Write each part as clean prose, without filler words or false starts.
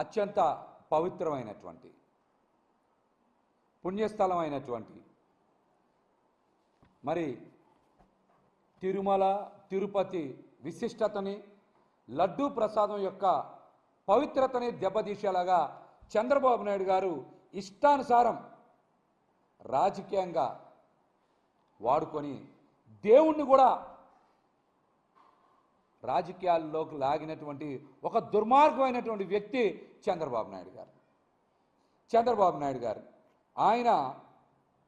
అత్యంత పవిత్రమైనటువంటి పుణ్యస్థలమైనటువంటి మరి తిరుమల తిరుపతి విశిష్టతని లడ్డూ ప్రసాదం యొక్క పవిత్రతని దెబ్బతీసేలాగా చంద్రబాబు నాయుడు గారు ఇష్టానుసారం రాజకీయంగా వాడుకొని దేవుణ్ణి కూడా రాజకీయాల్లోకి లాగినటువంటి ఒక దుర్మార్గమైనటువంటి వ్యక్తి చంద్రబాబు నాయుడు గారు. చంద్రబాబు నాయుడు గారు ఆయన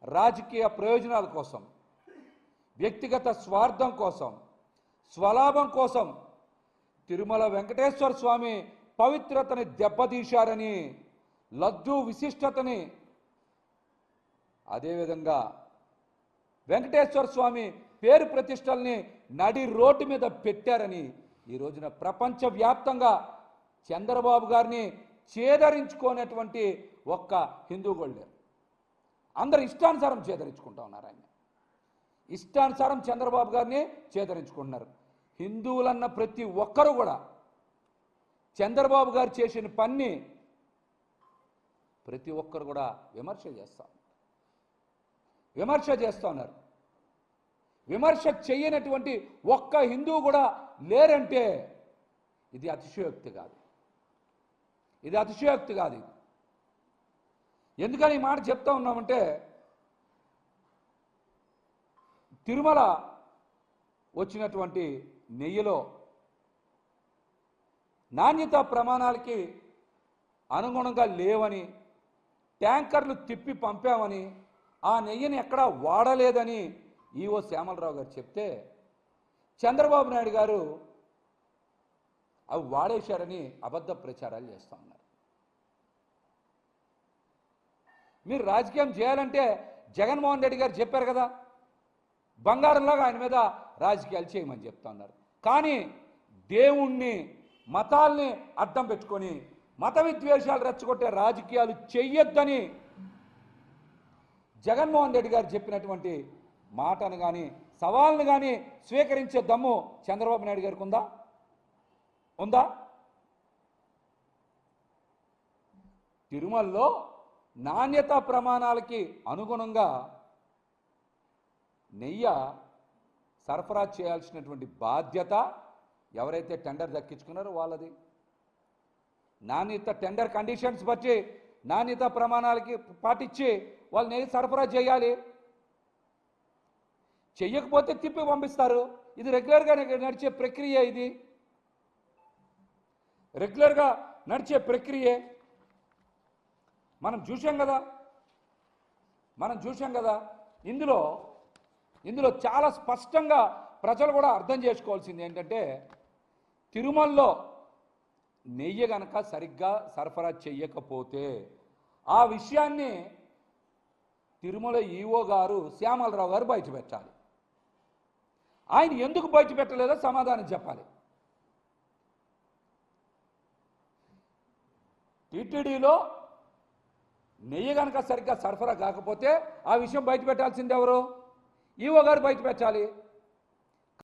రాజకీయ ప్రయోజనాల కోసం, వ్యక్తిగత స్వార్థం కోసం, స్వలాభం కోసం తిరుమల వెంకటేశ్వర స్వామి పవిత్రతని దెబ్బతీశారని, లడ్డూ విశిష్టతని, అదేవిధంగా వెంకటేశ్వర స్వామి పేరు ప్రతిష్టల్ని నడి రోడ్డు మీద పెట్టారని ఈ రోజున ప్రపంచవ్యాప్తంగా చంద్రబాబు గారిని చేదరించుకోనటువంటి ఒక్క హిందూ గోల్డ్ అందరు ఇష్టానుసారం చేదరించుకుంటా ఉన్నారు. ఆయన ఇష్టానుసారం చంద్రబాబు గారిని చేదరించుకుంటున్నారు. హిందువులన్న ప్రతి ఒక్కరూ కూడా చంద్రబాబు గారు చేసిన పని ప్రతి ఒక్కరు కూడా విమర్శ చేస్తూ ఉన్నారు. విమర్శ చేయనటువంటి ఒక్క హిందువు కూడా లేరంటే ఇది అతిశయోక్తి కాదు. ఇది ఎందుకని ఈ మాట చెప్తా ఉన్నామంటే, తిరుమల వచ్చినటువంటి నెయ్యిలో నాణ్యతా ప్రమాణాలకి అనుగుణంగా లేవని, ట్యాంకర్లు తిప్పి పంపామని, ఆ నెయ్యిని ఎక్కడా వాడలేదని ఈవో శ్యామలరావు గారు చెప్తే చంద్రబాబు నాయుడు గారు అవి వాడేశారని అబద్ధ ప్రచారాలు చేస్తూ ఉన్నారు. మీరు రాజకీయం చేయాలంటే జగన్మోహన్ రెడ్డి గారు చెప్పారు కదా, బంగారంలాగా ఆయన మీద రాజకీయాలు చేయమని చెప్తా ఉన్నారు. కానీ దేవుణ్ణి, మతాల్ని అడ్డం పెట్టుకొని మత విద్వేషాలు రెచ్చగొట్టే రాజకీయాలు చెయ్యొద్దని జగన్మోహన్ రెడ్డి గారు చెప్పినటువంటి మాటను కానీ, సవాల్ని కానీ స్వీకరించే దమ్ము చంద్రబాబు నాయుడు గారికి ఉందా? తిరుమలలో నాణ్యతా ప్రమాణాలకి అనుగుణంగా నెయ్యి సరఫరా చేయాల్సినటువంటి బాధ్యత ఎవరైతే టెండర్ దక్కించుకున్నారో వాళ్ళది. నాణ్యత టెండర్ కండిషన్స్ బట్టి నాణ్యత ప్రమాణాలకి పాటించి వాళ్ళు నెయ్యి సరఫరా చేయాలి. చెయ్యకపోతే తిప్పి పంపిస్తారు. ఇది రెగ్యులర్గా నడిచే ప్రక్రియ. మనం చూసాం కదా. ఇందులో చాలా స్పష్టంగా ప్రజలు కూడా అర్థం చేసుకోవాల్సింది ఏంటంటే, తిరుమలలో నెయ్యి గనక సరిగ్గా సరఫరా చెయ్యకపోతే ఆ విషయాన్ని తిరుమల ఈవో గారు శ్యామలరావు గారు బయట పెట్టాలి. ఆయన ఎందుకు బయట పెట్టలేదో సమాధానం చెప్పాలి. టీటీడీలో నెయ్యి కనుక సరిగ్గా సరఫరా కాకపోతే ఆ విషయం బయట పెట్టాల్సింది ఎవరు? ఈవో గారు బయట పెట్టాలి.